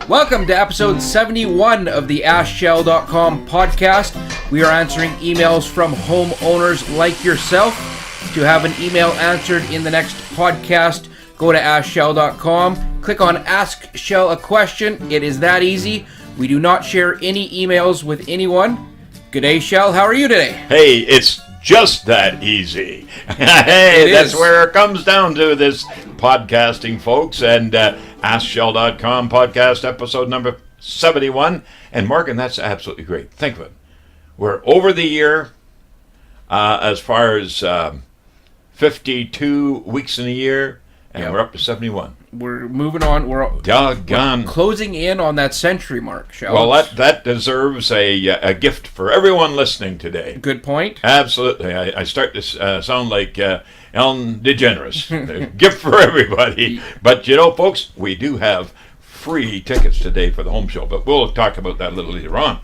Welcome to episode 71 of the AskShell.com podcast. We are answering emails from homeowners like yourself. To have an email answered in the next podcast, go to AskShell.com, click on Ask Shell a Question. It is that easy. We do not share any emails with anyone. G'day, Shell. How are you today? Hey, it's just that easy. Hey, that's where it comes down to this podcasting, folks. And AskShell.com podcast episode number 71. And Morgan, that's absolutely great. Think of it. We're over the year as far as 52 weeks in a year, and we're up to 71. We're moving on. We're closing in on that century mark, Shell. Well, that deserves a gift for everyone listening today. Good point. Absolutely. I start to sound like Ellen DeGeneres. Gift for everybody. But, you know, folks, we do have free tickets today for the home show, but we'll talk about that a little later on.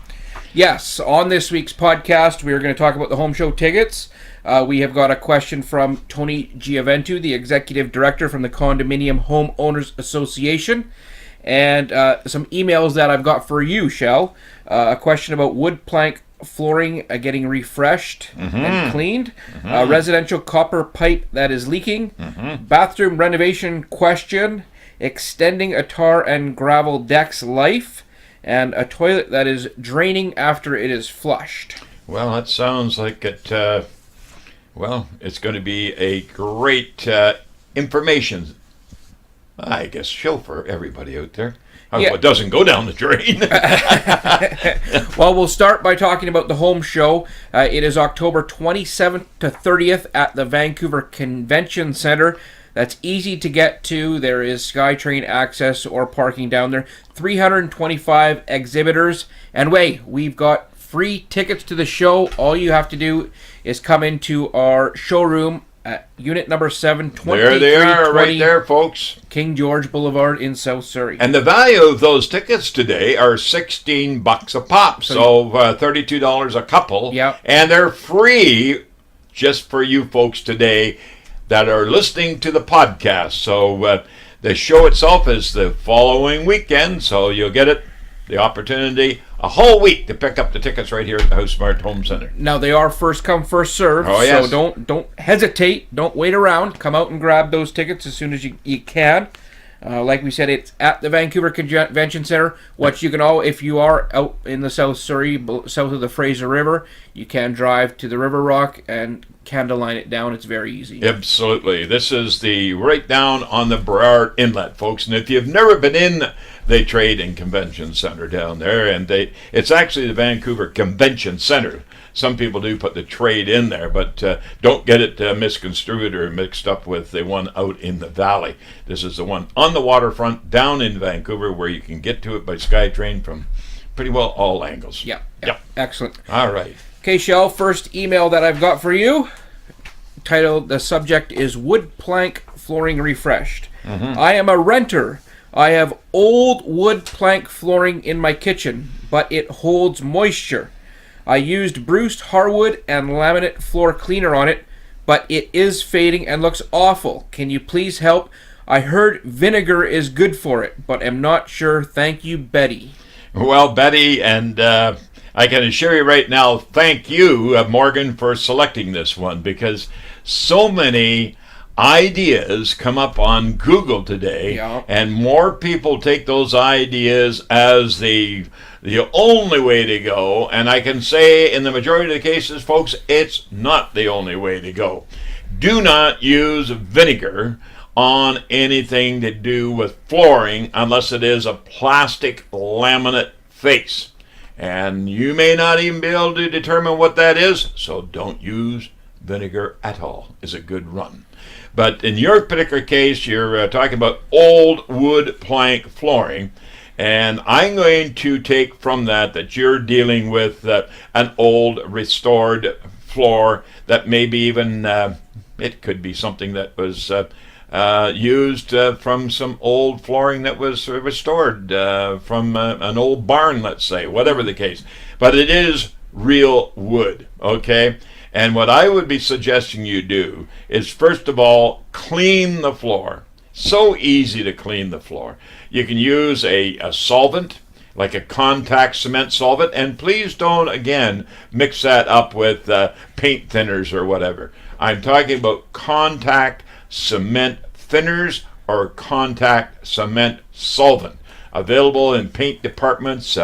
Yes, on this week's podcast, we are going to talk about the home show tickets. We have got a question from Tony Gioventu, the executive director from the Condominium Homeowners Association, and some emails that I've got for you, Shell. A question about wood plank flooring getting refreshed and cleaned, residential copper pipe that is leaking, bathroom renovation question, extending a tar and gravel deck's life, and a toilet that is draining after it is flushed. Well, that sounds like it. It's going to be a great information, I guess, show for everybody out there. I hope it doesn't go down the drain. Well, we'll start by talking about the home show. It is October 27th to 30th at the Vancouver Convention Centre. That's easy to get to. There is SkyTrain access or parking down there. 325 exhibitors. And we've got free tickets to the show. All you have to do is come into our showroom at unit number 7, There they are, right there, folks. King George Boulevard in South Surrey. And the value of those tickets today are $16 a pop, so $32 a couple. Yep. And they're free just for you folks today that are listening to the podcast. So the show itself is the following weekend, so you'll get the opportunity a whole week to pick up the tickets right here at the House Smart Home Center. Now they are first come, first served, so don't hesitate, don't wait around. Come out and grab those tickets as soon as you can. Like we said, it's at the Vancouver Convention Center. If you are out in the South Surrey, south of the Fraser River, you can drive to the River Rock and candle line it down. It's very easy. Absolutely. This is right down on the Burrard Inlet, folks. And if you've never been in the Trade and Convention Center down there, and it's actually the Vancouver Convention Center. Some people do put the trade in there, but don't get it misconstrued or mixed up with the one out in the valley. This is the one on the waterfront down in Vancouver where you can get to it by SkyTrain from pretty well all angles. Yeah. Excellent. All right. Okay, Shell, first email that I've got for you, titled, the subject is wood plank flooring refreshed. I am a renter. I have old wood plank flooring in my kitchen, but it holds moisture. I used bruised hardwood and laminate floor cleaner on it, but it is fading and looks awful. Can you please help? I heard vinegar is good for it, but am not sure. Thank you, Betty. Well, Betty, and I can assure you right now, thank you, Morgan, for selecting this one, because so many ideas come up on Google today, and more people take those ideas as the only way to go. And I can say in the majority of the cases, folks, it's not the only way to go. Do not use vinegar on anything to do with flooring unless it is a plastic laminate face. And you may not even be able to determine what that is, so don't use vinegar at all. Is a good run. But in your particular case, you're talking about old wood plank flooring, and I'm going to take from that you're dealing with an old restored floor that maybe even it could be something that was used from some old flooring that was restored from an old barn, let's say, whatever the case. But it is real wood, okay? And what I would be suggesting you do is, first of all, clean the floor. So easy to clean the floor. You can use a solvent, like a contact cement solvent, and please don't, again, mix that up with paint thinners or whatever. I'm talking about contact cement thinners or contact cement solvent. Available in paint departments,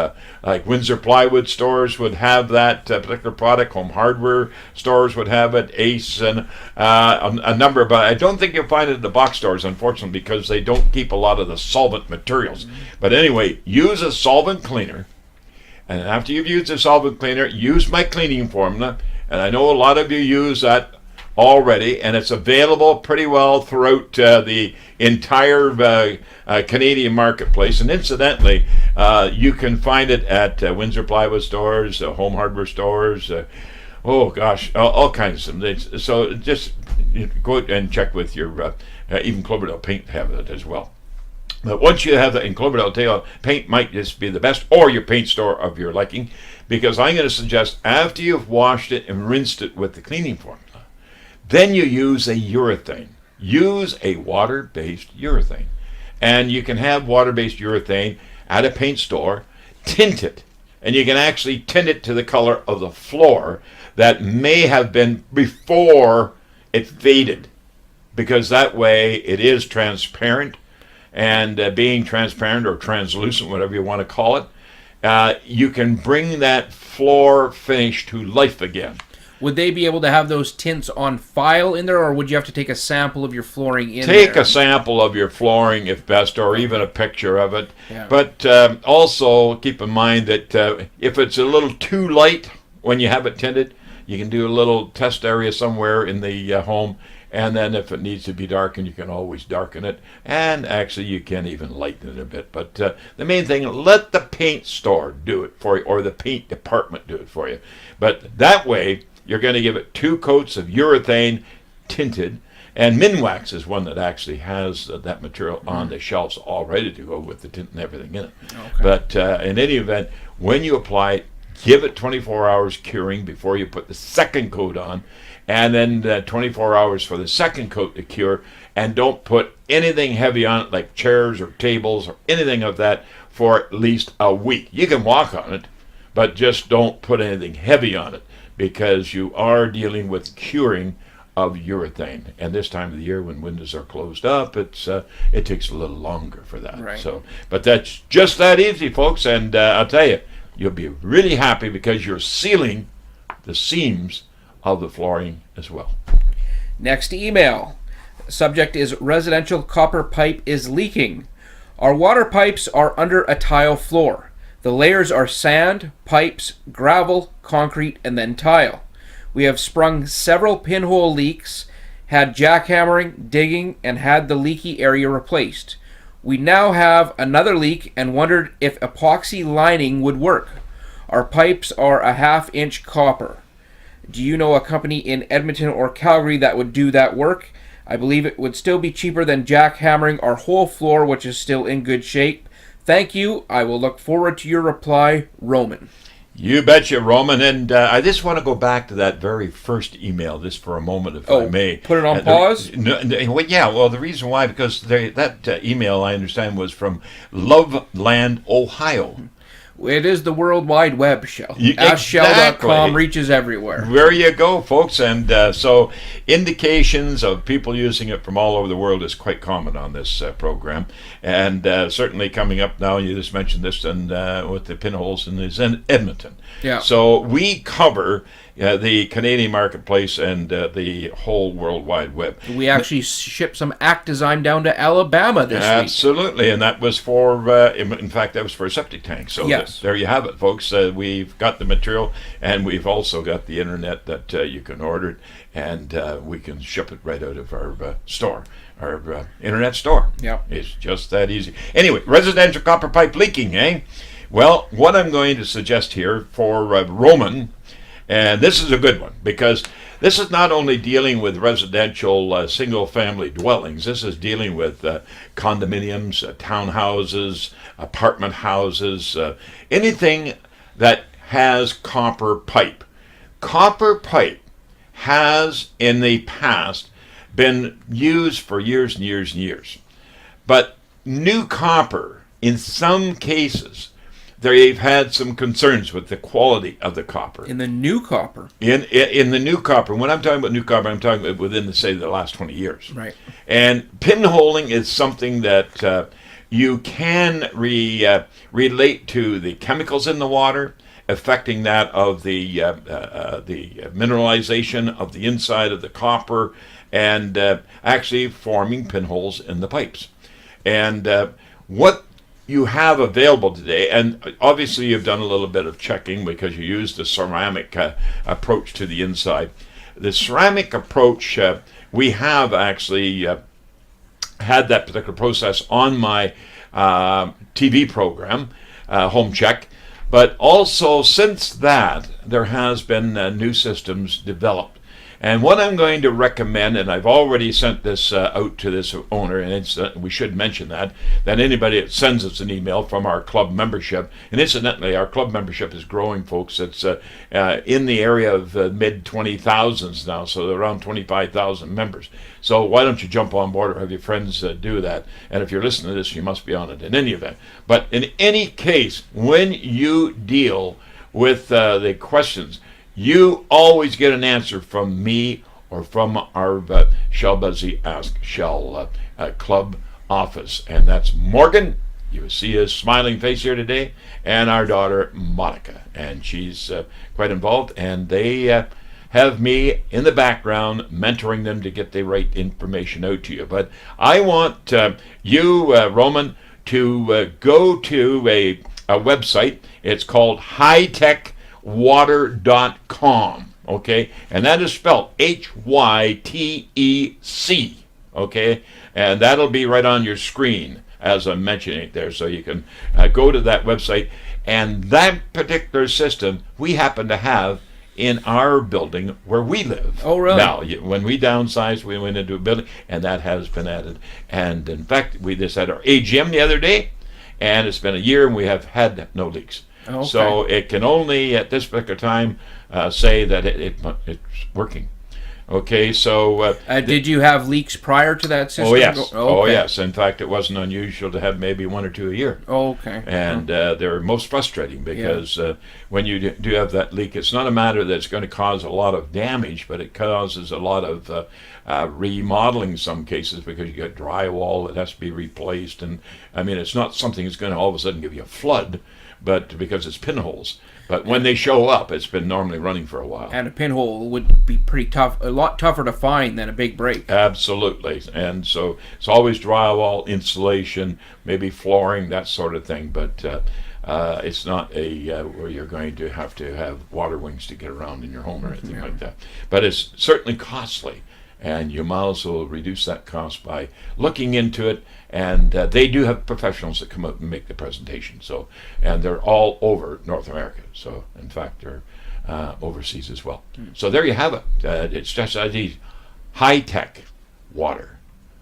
like Windsor Plywood stores would have that particular product. Home hardware stores would have it. Ace and a number, but I don't think you'll find it at the box stores, unfortunately, because they don't keep a lot of the solvent materials. But anyway, use a solvent cleaner, and after you've used a solvent cleaner, use my cleaning formula. And I know a lot of you use that already, and it's available pretty well throughout the entire Canadian marketplace. And incidentally, you can find it at Windsor Plywood stores, home hardware stores, oh gosh, all kinds of them. So just go out and check with your, even Cloverdale Paint have it as well. But once you have that in Cloverdale, paint might just be the best, or your paint store of your liking, because I'm going to suggest after you've washed it and rinsed it with the cleaning formula, then you use a urethane. Use a water-based urethane. And you can have water-based urethane at a paint store, tint it. And you can actually tint it to the color of the floor that may have been before it faded. Because that way it is transparent. And being transparent or translucent, whatever you want to call it, you can bring that floor finish to life again. Would they be able to have those tints on file in there, or would you have to take a sample of your flooring in there? Take a sample of your flooring, if best, or even a picture of it. Yeah. But also keep in mind that if it's a little too light when you have it tinted, you can do a little test area somewhere in the home, and then if it needs to be darkened, you can always darken it. And actually, you can even lighten it a bit. But the main thing, let the paint store do it for you, or the paint department do it for you. But that way, you're going to give it 2 coats of urethane tinted, and Minwax is one that actually has that material on the shelves all ready to go with the tint and everything in it. Okay. But in any event, when you apply it, give it 24 hours curing before you put the second coat on, and then 24 hours for the second coat to cure, and don't put anything heavy on it like chairs or tables or anything of that for at least a week. You can walk on it, but just don't put anything heavy on it, because you are dealing with curing of urethane. And this time of the year when windows are closed up, it takes a little longer for that. Right. So, but that's just that easy, folks. And I'll tell you, you'll be really happy because you're sealing the seams of the flooring as well. Next email. Subject is residential copper pipe is leaking. Our water pipes are under a tile floor. The layers are sand, pipes, gravel, concrete, and then tile. We have sprung several pinhole leaks, had jackhammering, digging, and had the leaky area replaced. We now have another leak and wondered if epoxy lining would work. Our pipes are a 1/2 inch copper. Do you know a company in Edmonton or Calgary that would do that work? I believe it would still be cheaper than jackhammering our whole floor, which is still in good shape. Thank you. I will look forward to your reply, Roman. You betcha, Roman. And I just want to go back to that very first email just for a moment, if I may. Put it on pause? Well, yeah, well, the reason why, because that email, I understand, was from Loveland, Ohio. It is the World Wide Web, Shell. Exactly. AskShell.com reaches everywhere. There you go, folks. And so indications of people using it from all over the world is quite common on this program. And certainly coming up now, you just mentioned this, and with the pinholes in Edmonton. Yeah. So we cover the Canadian marketplace and the whole World Wide Web. We actually shipped some Act Design down to Alabama this week. Absolutely, and that was for, in fact, that was for a septic tank. So yes. There you have it, folks. We've got the material, and we've also got the internet that you can order it, and we can ship it right out of our store. Our internet store. Yeah. It's just that easy. Anyway, residential copper pipe leaking, eh? Well, what I'm going to suggest here for Roman, and this is a good one, because this is not only dealing with residential single-family dwellings, this is dealing with condominiums, townhouses, apartment houses, anything that has copper pipe. Copper pipe has, in the past, been used for years and years and years. But new copper, in some cases, they've had some concerns with the quality of the copper. In the new copper. In the new copper. When I'm talking about new copper, I'm talking about within, the last 20 years. Right. And pinholing is something that you can relate to the chemicals in the water, affecting that of the mineralization of the inside of the copper, and actually forming pinholes in the pipes. And what you have available today, and obviously you've done a little bit of checking because you used the ceramic approach to the inside. The ceramic approach, we have actually had that particular process on my TV program, Home Check. But also since that, there has been new systems developed. And what I'm going to recommend, and I've already sent this out to this owner, and we should mention that anybody that sends us an email from our club membership, and incidentally, our club membership is growing, folks. It's in the area of mid-20,000s now, so around 25,000 members. So why don't you jump on board or have your friends do that? And if you're listening to this, you must be on it in any event. But in any case, when you deal with the questions, you always get an answer from me or from our Shell Busey Ask Shell Club office. And that's Morgan. You see his smiling face here today. And our daughter, Monica. And she's quite involved. And they have me in the background mentoring them to get the right information out to you. But I want you, Roman, to go to a website. It's called hightechwater.com, okay? And that is spelled Hytec, okay? And that'll be right on your screen as I'm mentioning it there. So you can go to that website. And that particular system we happen to have in our building where we live. Oh, really? Now, when we downsized, we went into a building, and that has been added. And in fact, we just had our AGM the other day, and it's been a year, and we have had no leaks. Okay. So it can only, at this particular time, say that it's working. Okay, so... did you have leaks prior to that system? Oh, yes. Okay. Oh, yes. In fact, it wasn't unusual to have maybe one or two a year. Oh, okay. And they're most frustrating because when you do have that leak, it's not a matter that's going to cause a lot of damage, but it causes a lot of remodeling in some cases because you got drywall that has to be replaced. And, I mean, it's not something that's going to all of a sudden give you a flood, but because it's pinholes. But when they show up, it's been normally running for a while. And a pinhole would be pretty tough, a lot tougher to find than a big break. Absolutely. And so it's always drywall, insulation, maybe flooring, that sort of thing. But it's not where you're going to have water wings to get around in your home or anything like that. But it's certainly costly. And you might as well reduce that cost by looking into it. And they do have professionals that come out and make the presentation. So, and they're all over North America. So, in fact, they're overseas as well. So there you have it. It's just high-tech water.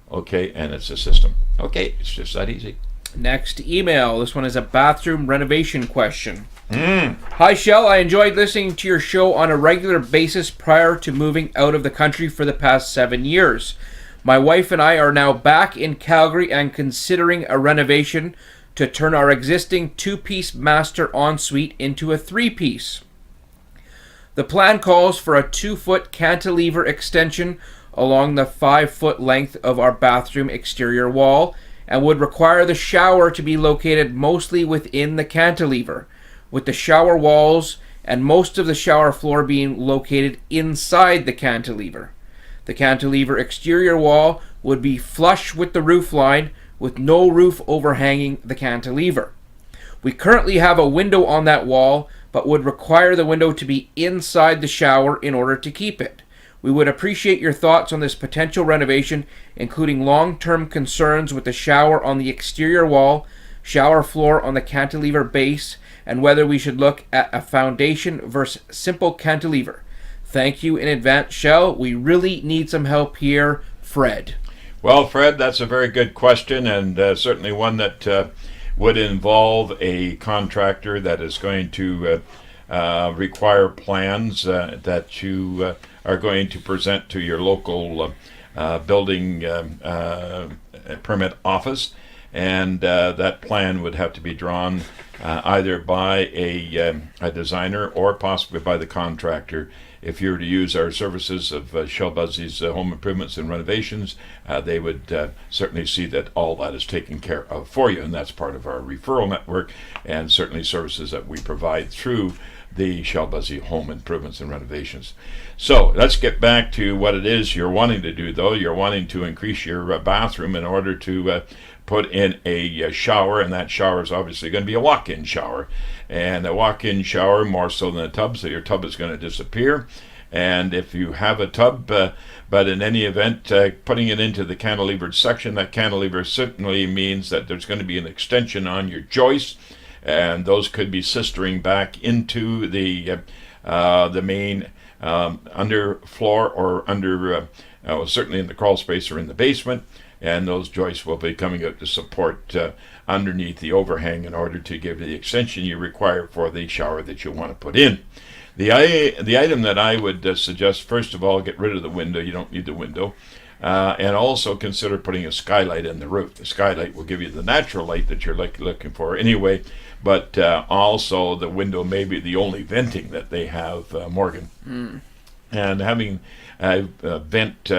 Okay, and it's a system. Okay, it's just that easy. Next email. This one is a bathroom renovation question. Hi, Shell. I enjoyed listening to your show on a regular basis prior to moving out of the country for the past 7 years. My wife and I are now back in Calgary and considering a renovation to turn our existing 2-piece master ensuite into a 3-piece. The plan calls for a 2-foot cantilever extension along the 5-foot length of our bathroom exterior wall and would require the shower to be located mostly within the cantilever, with the shower walls and most of the shower floor being located inside the cantilever. The cantilever exterior wall would be flush with the roof line, with no roof overhanging the cantilever. We currently have a window on that wall, but would require the window to be inside the shower in order to keep it. We would appreciate your thoughts on this potential renovation, including long-term concerns with the shower on the exterior wall, shower floor on the cantilever base, and whether we should look at a foundation versus simple cantilever. Thank you in advance, Shell. We really need some help here. Fred. Well, Fred, that's a very good question, and certainly one that would involve a contractor that is going to require plans that you are going to present to your local building permit office, and that plan would have to be drawn either by a designer or possibly by the contractor. If you were to use our services of Busey's Home Improvements and Renovations, they would certainly see that all that is taken care of for you, and that's part of our referral network and certainly services that we provide through the Busey Home Improvements and Renovations. So let's get back to what it is you're wanting to do, though. You're wanting to increase your bathroom in order to put in a shower, and that shower is obviously going to be a walk-in shower. And a walk-in shower more so than a tub, so your tub is going to disappear. And if you have a tub, but in any event, putting it into the cantilevered section, that cantilever certainly means that there's going to be an extension on your joists, and those could be sistering back into the main under floor or under certainly in the crawl space or in the basement, and those joists will be coming out to support underneath the overhang in order to give the extension you require for the shower that you want to put in. The item that I would suggest, first of all, get rid of the window. You don't need the window. And also consider putting a skylight in the roof. The skylight will give you the natural light that you're looking for anyway, but also the window may be the only venting that they have, Morgan. And having a vent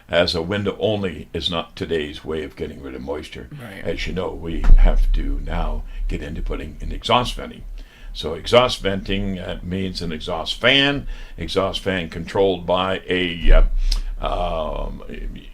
as a window only is not today's way of getting rid of moisture. Right. As you know, we have to now get into putting in exhaust venting. So exhaust venting means an exhaust fan controlled by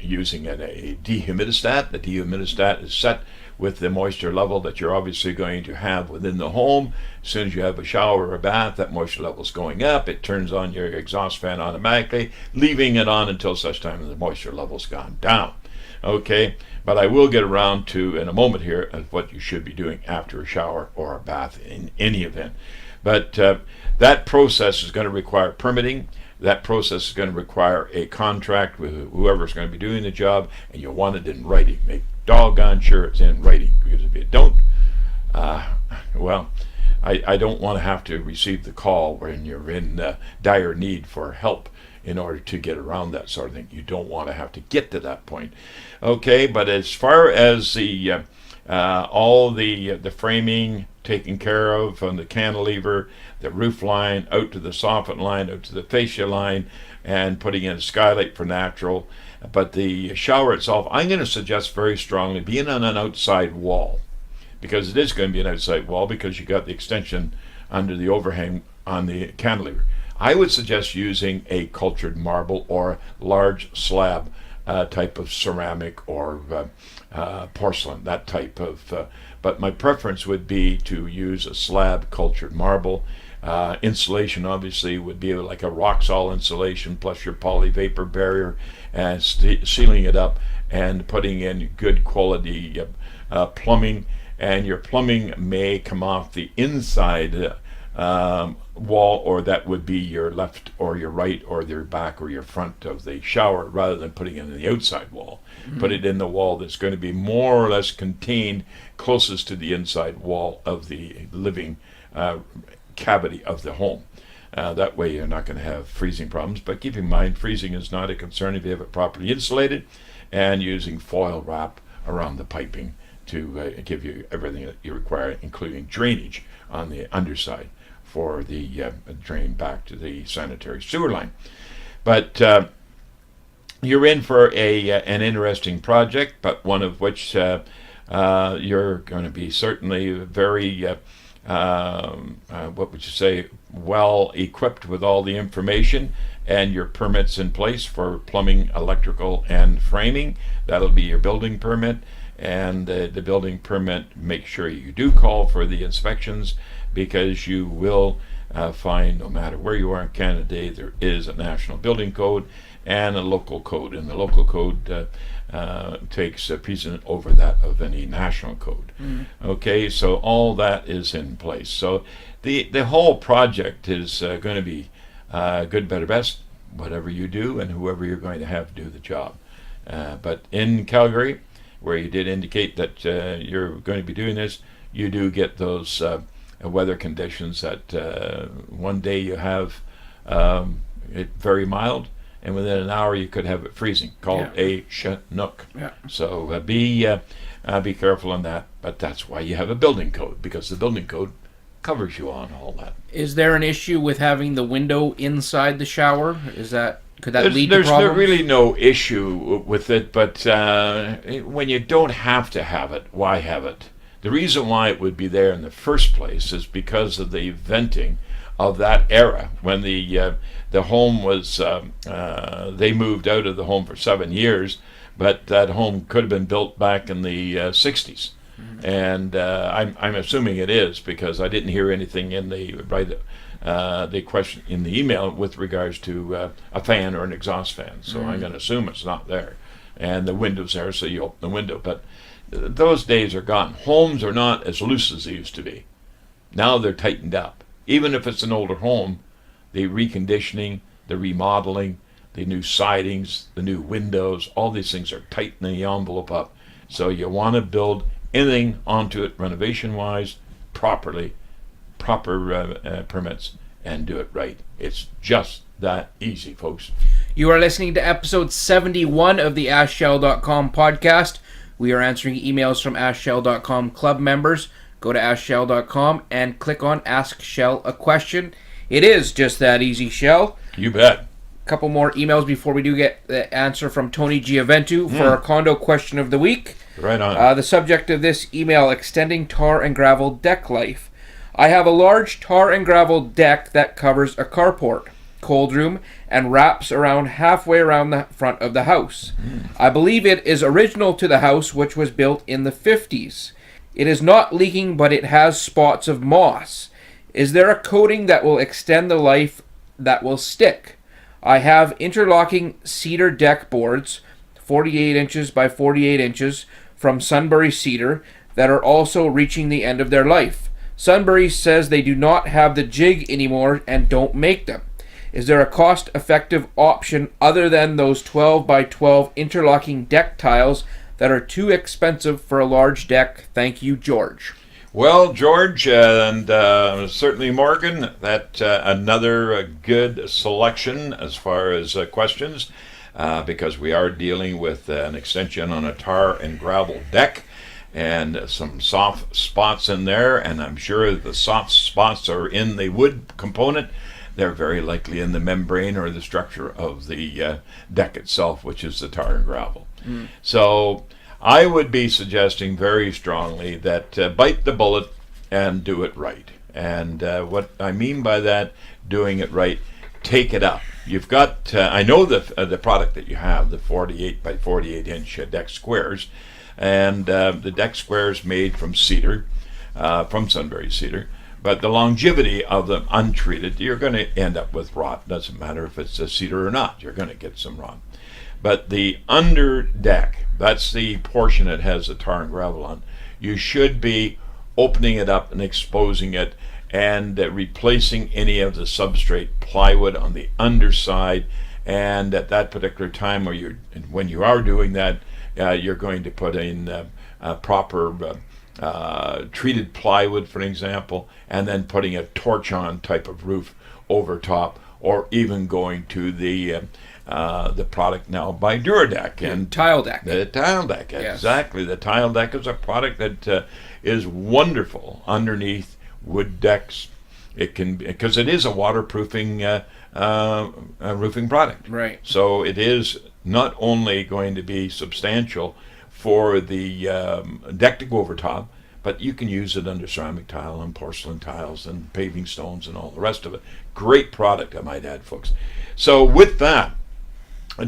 using a dehumidistat. The dehumidistat is set with the moisture level that you're obviously going to have within the home. As soon as you have a shower or a bath, that moisture level is going up. It turns on your exhaust fan automatically, leaving it on until such time as the moisture level's gone down. Okay, but I will get around to in a moment here of what you should be doing after a shower or a bath in any event. But that process is going to require permitting. That process is going to require a contract with whoever's going to be doing the job, and you'll want it in writing. Make doggone sure it's in writing, because if you don't, well, I don't want to have to receive the call when you're in dire need for help in order to get around that sort of thing. You don't want to have to get to that point. Okay, but as far as the all the framing taken care of on the cantilever, the roof line, out to the soffit line, out to the fascia line, and putting in a skylight for natural. But the shower itself, I'm going to suggest very strongly being on an outside wall, because it is going to be an outside wall because you got the extension under the overhang on the cantilever. I would suggest using a cultured marble or large slab type of ceramic or porcelain, that type of, but my preference would be to use a slab cultured marble. Insulation obviously would be like a Roxol insulation plus your poly vapor barrier, and sealing it up and putting in good quality plumbing. And your plumbing may come off the inside wall, or that would be your left or your right or your back or your front of the shower, rather than putting it in the outside wall. Put it in the wall that's going to be more or less contained closest to the inside wall of the living cavity of the home. That way you're not going to have freezing problems, but keep in mind freezing is not a concern if you have it properly insulated, and using foil wrap around the piping to give you everything that you require, including drainage on the underside for the drain back to the sanitary sewer line. But you're in for an interesting project, but one of which you're going to be certainly very what would you say, well equipped with all the information and your permits in place for plumbing, electrical, and framing. That'll be your building permit. And the building permit, make sure you do call for the inspections, because you will find, no matter where you are in Canada, there is a national building code and a local code, and the local code takes precedent over that of any national code. Okay, so all that is in place. So the whole project is going to be good, better, best, whatever you do and whoever you're going to have do the job. But in Calgary, where you did indicate that you're going to be doing this, you do get those weather conditions that one day you have it very mild, and within an hour you could have it freezing, called a Chinook. Yeah. So be careful on that, but that's why you have a building code, because the building code covers you on all that. Is there an issue with having the window inside the shower? Could that lead to There's problems? really no issue with it, but when you don't have to have it, why have it? The reason why it would be there in the first place is because of the venting of that era when the home was. They moved out of the home for 7 years, but that home could have been built back in the 60s. And I'm assuming it is, because I didn't hear anything in the question in the email with regards to a fan or an exhaust fan. So I'm going to assume it's not there. And the window's there, so you open the window. But those days are gone. Homes are not as loose as they used to be. Now they're tightened up. Even if it's an older home, the reconditioning, the remodeling, the new sidings, the new windows, all these things are tightening the envelope up. So you want to build anything onto it renovation-wise, proper permits, and do it right. It's just that easy, folks. You are listening to episode 71 of the AskShell.com podcast. We are answering emails from AskShell.com club members. Go to AskShell.com and click on Ask Shell a Question. It is just that easy, Shell. You bet. A couple more emails before we do get the answer from Tony Gioventu for our condo question of the week. Right on. The subject of this email, extending tar and gravel deck life. I have a large tar and gravel deck that covers a carport, cold room, and wraps around halfway around the front of the house. I believe it is original to the house, which was built in the 50s. It is not leaking, but it has spots of moss. Is there a coating that will extend the life that will stick? I have interlocking cedar deck boards, 48 inches by 48 inches, from Sunbury Cedar, that are also reaching the end of their life. Sunbury says they do not have the jig anymore and don't make them. Is there a cost-effective option other than those 12 by 12 interlocking deck tiles that are too expensive for a large deck? Thank you, George. Well, George, and certainly Morgan, that another good selection as far as questions, because we are dealing with an extension on a tar and gravel deck, and some soft spots in there, and I'm sure the soft spots are in the wood component. They're very likely in the membrane or the structure of the deck itself, which is the tar and gravel. So I would be suggesting very strongly that bite the bullet and do it right. And what I mean by that, doing it right, take it up. You've got, I know the product that you have, the 48 by 48 inch deck squares, and the deck squares made from cedar, from Sunbury Cedar. But the longevity of them untreated, you're going to end up with rot. Doesn't matter if it's a cedar or not, you're going to get some rot. But the under deck, that's the portion that has the tar and gravel on, you should be opening it up and exposing it and replacing any of the substrate plywood on the underside. And at that particular time, when you are doing that, you're going to put in proper treated plywood, for example, and then putting a torch-on type of roof over top, or even going to the product now by Duradeck and tile deck. The tile deck, Yes. Exactly. The tile deck is a product that is wonderful underneath wood decks. It can, because it is a waterproofing roofing product. Right. So it is not only going to be substantial for the deck to go over top, but you can use it under ceramic tile and porcelain tiles and paving stones and all the rest of it. Great product, I might add, folks. So with that,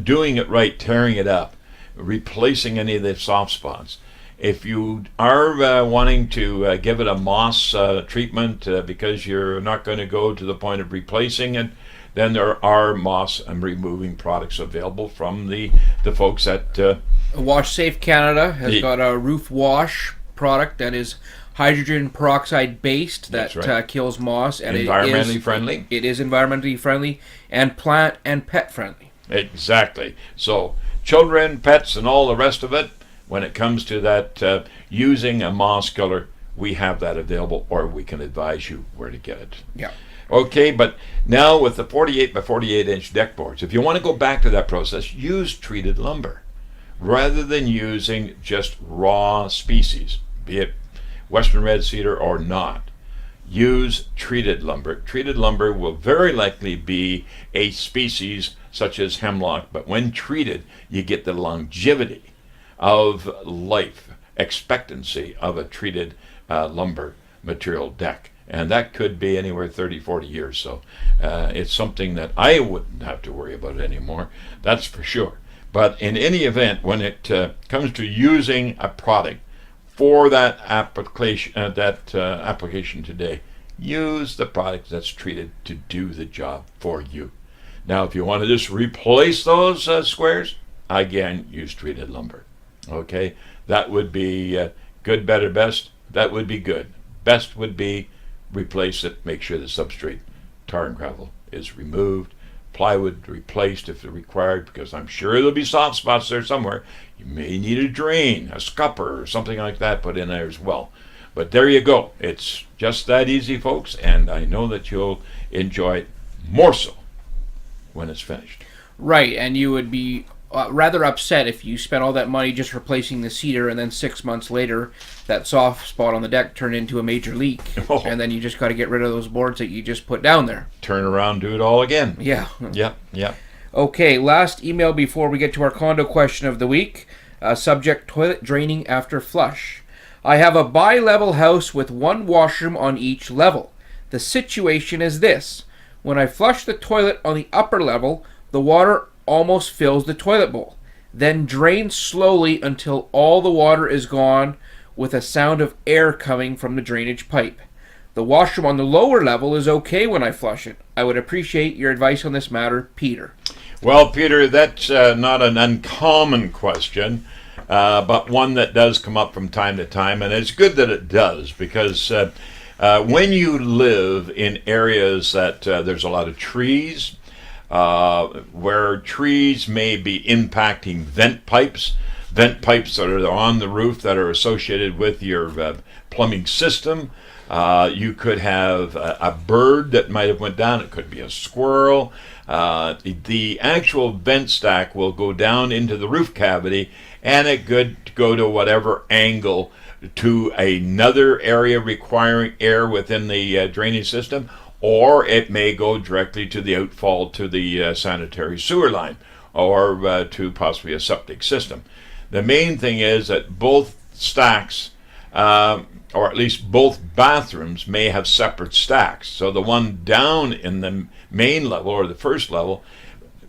doing it right, tearing it up, replacing any of the soft spots. If you are wanting to give it a moss treatment because you're not going to go to the point of replacing it, then there are moss and removing products available from the folks at Wash Safe Canada has got a roof wash product that is hydrogen peroxide based that right. kills moss, and environmentally friendly. It is environmentally friendly and plant and pet friendly. Exactly. So children, pets, and all the rest of it, when it comes to that using a moss killer, we have that available, or we can advise you where to get it. Yeah. Okay, but now with the 48 by 48 inch deck boards, if you want to go back to that process, use treated lumber rather than using just raw species, be it Western red cedar or not. Use treated lumber. Treated lumber will very likely be a species such as hemlock, but when treated, you get the longevity of life expectancy of a treated lumber material deck. And that could be anywhere 30, 40 years. So it's something that I wouldn't have to worry about anymore. That's for sure. But in any event, when it comes to using a product for that application today, use the product that's treated to do the job for you. Now, if you want to just replace those squares, again, use treated lumber. Okay, that would be good, better, best. That would be good. Best would be replace it, make sure the substrate, tar and gravel, is removed. Plywood replaced if required, because I'm sure there'll be soft spots there somewhere. You may need a drain, a scupper, or something like that put in there as well. But there you go. It's just that easy, folks, and I know that you'll enjoy it more so when it's finished. Right, and you would be rather upset if you spent all that money just replacing the cedar, and then 6 months later, that soft spot on the deck turned into a major leak, and then you just got to get rid of those boards that you just put down there. Turn around, do it all again. Yeah. Yeah. Okay, last email before we get to our condo question of the week. Subject: toilet draining after flush. I have a bi-level house with one washroom on each level. The situation is this: when I flush the toilet on the upper level, the water almost fills the toilet bowl, then drains slowly until all the water is gone, with a sound of air coming from the drainage pipe. The washroom on the lower level is okay when I flush it. I would appreciate your advice on this matter, Peter. Well, Peter, that's not an uncommon question, but one that does come up from time to time, and it's good that it does, because when you live in areas that there's a lot of trees, where trees may be impacting vent pipes that are on the roof that are associated with your plumbing system. You could have a bird that might have went down. It could be a squirrel. The actual vent stack will go down into the roof cavity, and it could go to whatever angle to another area requiring air within the drainage system, or it may go directly to the outfall to the sanitary sewer line, or to possibly a septic system. The main thing is that both stacks, or at least both bathrooms, may have separate stacks. So the one down in the main level, or the first level,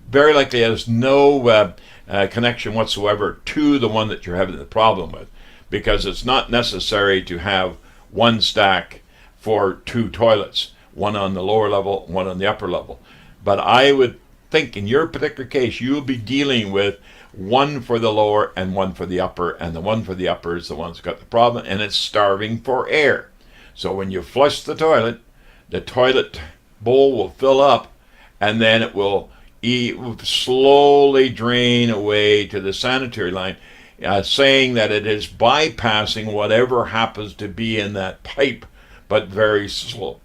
very likely has no connection whatsoever to the one that you're having the problem with, because it's not necessary to have one stack for two toilets, one on the lower level, one on the upper level. But I would think in your particular case, you'll be dealing with one for the lower and one for the upper, and the one for the upper is the one that's got the problem, and it's starving for air. So when you flush the toilet bowl will fill up, and then it will slowly drain away to the sanitary line, saying that it is bypassing whatever happens to be in that pipe, but very slow.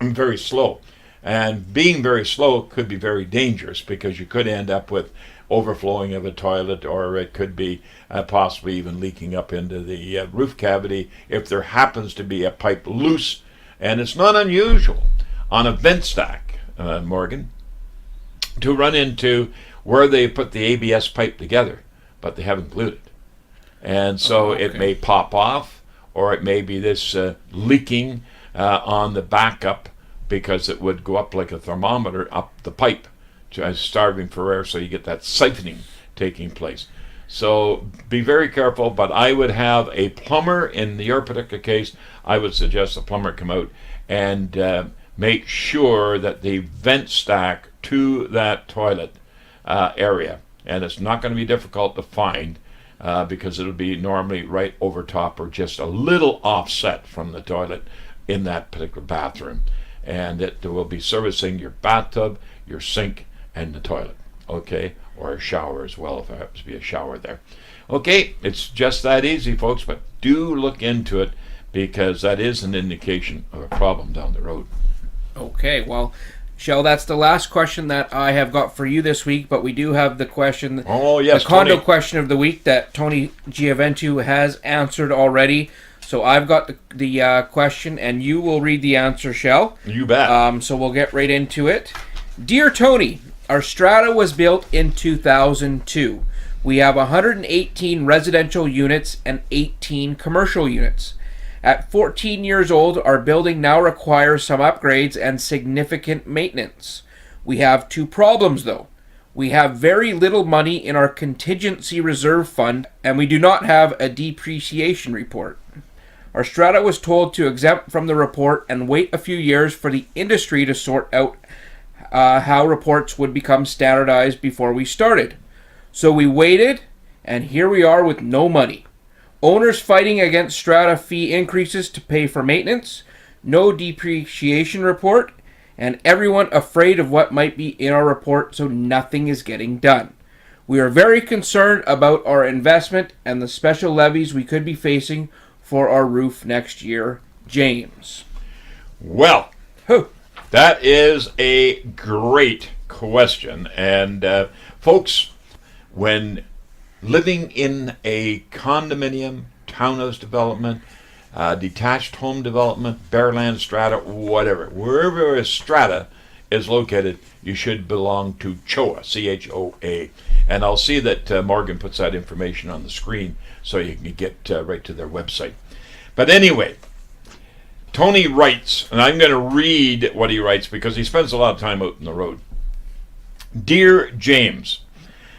And being very slow could be very dangerous, because you could end up with overflowing of a toilet, or it could be possibly even leaking up into the roof cavity if there happens to be a pipe loose. And it's not unusual on a vent stack, Morgan, to run into where they put the ABS pipe together, but they haven't glued it. And so it may pop off, or it may be this leaking on the backup, because it would go up like a thermometer up the pipe, starving for air, so you get that siphoning taking place. So be very careful, but I would have a plumber, in your particular case, I would suggest a plumber come out and make sure that the vent stack to that toilet area, and it's not going to be difficult to find, because it'll be normally right over top or just a little offset from the toilet in that particular bathroom. And it will be servicing your bathtub, your sink, and the toilet, okay? Or a shower as well, if there happens to be a shower there. Okay, it's just that easy, folks, but do look into it, because that is an indication of a problem down the road. Okay, well, Shell, that's the last question that I have got for you this week, but we do have the question, yes, the condo Tony. question of the week that Tony Gioventu has answered already. So I've got the question, and you will read the answer, Shell. You bet. So we'll get right into it. Dear Tony, our Strata was built in 2002. We have 118 residential units and 18 commercial units. At 14 years old, our building now requires some upgrades and significant maintenance. We have two problems, though. We have very little money in our contingency reserve fund, and we do not have a depreciation report. Our Strata was told to exempt from the report and wait a few years for the industry to sort out how reports would become standardized before we started. So we waited, and here we are with no money. Owners fighting against Strata fee increases to pay for maintenance, no depreciation report, and everyone afraid of what might be in our report, so nothing is getting done. We are very concerned about our investment and the special levies we could be facing for our roof next year. James. Well, that is a great question. And folks, when living in a condominium, townhouse development, detached home development, bare land strata, whatever, wherever a strata is located, you should belong to CHOA, C-H-O-A. And I'll see that Morgan puts that information on the screen so you can get right to their website. But anyway, Tony writes, and I'm going to read what he writes because he spends a lot of time out on the road. Dear James,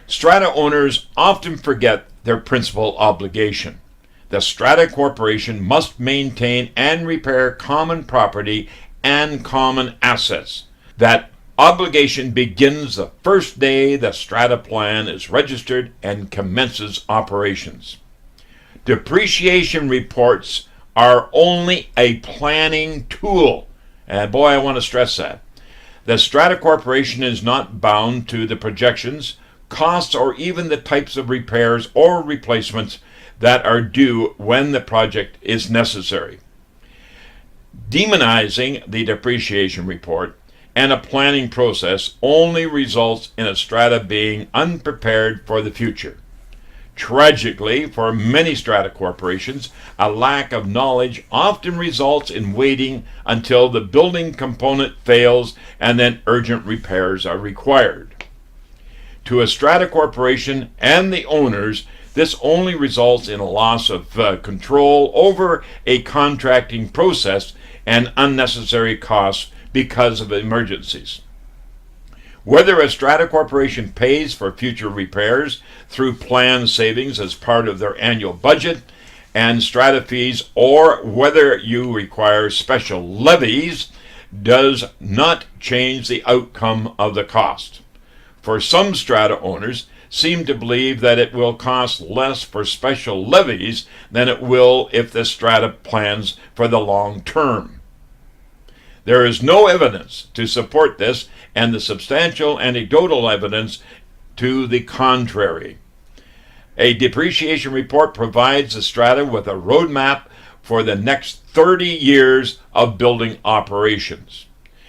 Strata owners often forget their principal obligation. The Strata Corporation must maintain and repair common property and common assets. That obligation begins the first day the Strata plan is registered and commences operations. Depreciation reports are only a planning tool. And boy, I want to stress that. The Strata Corporation is not bound to the projections, costs, or even the types of repairs or replacements that are due when the project is necessary. Demonizing the depreciation report and a planning process only results in a strata being unprepared for the future. Tragically, for many strata corporations, a lack of knowledge often results in waiting until the building component fails and then urgent repairs are required. To a strata corporation and the owners, this only results in a loss of control over a contracting process and unnecessary costs because of emergencies. Whether a strata corporation pays for future repairs through planned savings as part of their annual budget and strata fees, or whether you require special levies, does not change the outcome of the cost. For some strata owners seem to believe that it will cost less for special levies than it will if the strata plans for the long term. There is no evidence to support this, and the substantial anecdotal evidence to the contrary. A depreciation report provides the strata with a roadmap for the next 30 years of building operations.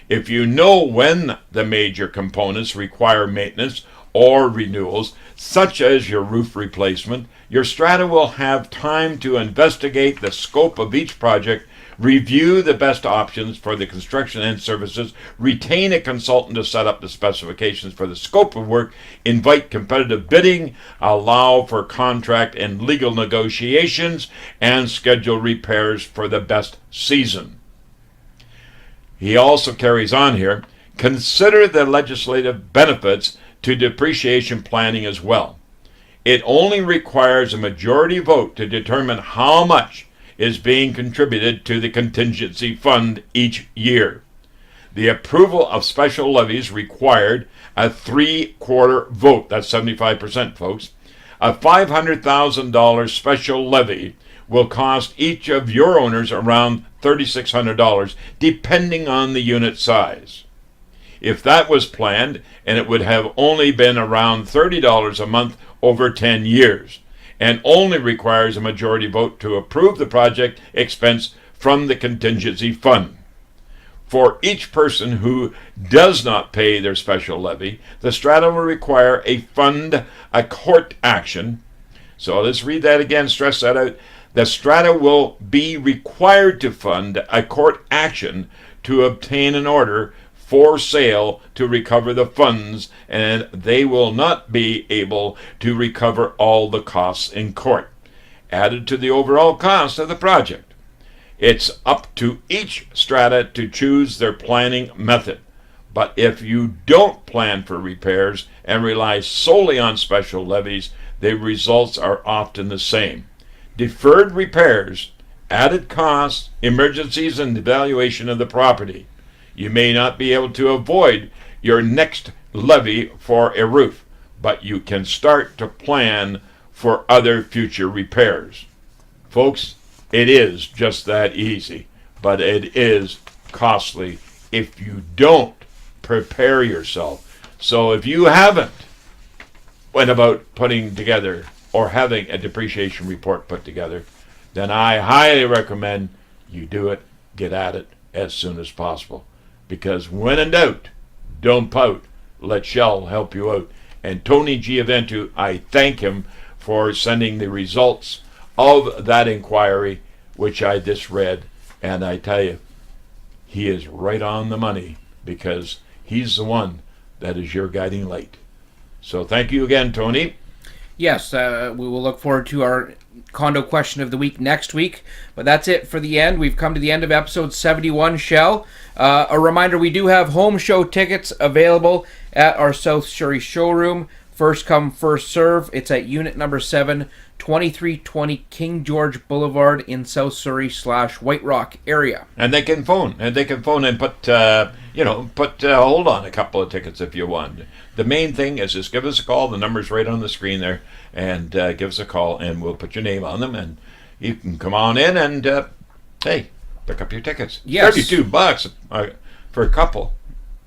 If you know when the major components require maintenance or renewals, such as your roof replacement, your strata will have time to investigate the scope of each project, review the best options for the construction and services, retain a consultant to set up the specifications for the scope of work, invite competitive bidding, allow for contract and legal negotiations, and schedule repairs for the best season. He also carries on here, consider the legislative benefits to depreciation planning as well. It only requires a majority vote to determine how much is being contributed to the contingency fund each year. The approval of special levies required a 3/4 vote. That's 75%, folks. A $500,000 special levy will cost each of your owners around $3,600, depending on the unit size. If that was planned, and it would have only been around $30 a month over 10 years, and only requires a majority vote to approve the project expense from the contingency fund. For each person who does not pay their special levy, the Strata will require a court action. So let's read that again, stress that out. The Strata will be required to fund a court action to obtain an order for sale to recover the funds, and they will not be able to recover all the costs in court, added to the overall cost of the project. It's up to each strata to choose their planning method. But if you don't plan for repairs and rely solely on special levies, the results are often the same. Deferred repairs, added costs, emergencies, and devaluation of the property. You may not be able to avoid your next levy for a roof, but you can start to plan for other future repairs. Folks, it is just that easy, but it is costly if you don't prepare yourself. So if you haven't went about putting together or having a depreciation report put together, then I highly recommend you do it, get at it as soon as possible. Because when in doubt, don't pout. Let Shell help you out. And Tony Gioventu, I thank him for sending the results of that inquiry, which I just read, and I tell you, he is right on the money, because he's the one that is your guiding light. So thank you again, Tony. Yes, we will look forward to our condo question of the week next week. But that's it for the end. We've come to the end of episode 71, Shell. A reminder, we do have home show tickets available at our South Surrey showroom. First come, first serve. It's at unit number 7, 2320 King George Boulevard in South Surrey / White Rock area. And they can phone. And put hold on a couple of tickets if you want. The main thing is just give us a call. The number's right on the screen there. And give us a call, and we'll put your name on them. And you can come on in and, hey, pick up your tickets. Yes. $32 for a couple.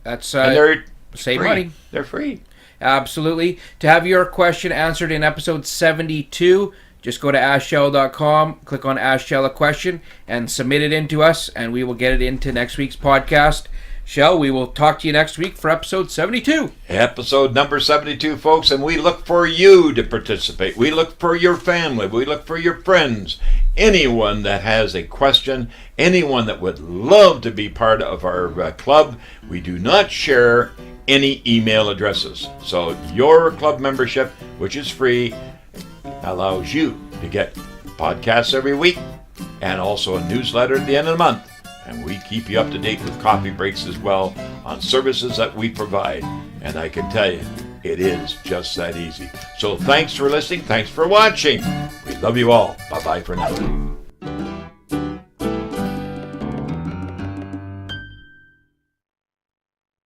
That's and they're save free. money. They're free. Absolutely. To have your question answered in episode 72, just go to askshell.com, click on Ask Shell a Question, and submit it in to us, and we will get it into next week's podcast. Shell, we will talk to you next week for episode 72. Episode number 72, folks, and we look for you to participate. We look for your family. We look for your friends. Anyone that has a question, anyone that would love to be part of our club. We do not share any email addresses. So your club membership, which is free, allows you to get podcasts every week and also a newsletter at the end of the month. And we keep you up to date with coffee breaks as well on services that we provide. And I can tell you, it is just that easy. So thanks for listening. Thanks for watching. We love you all. Bye-bye for now.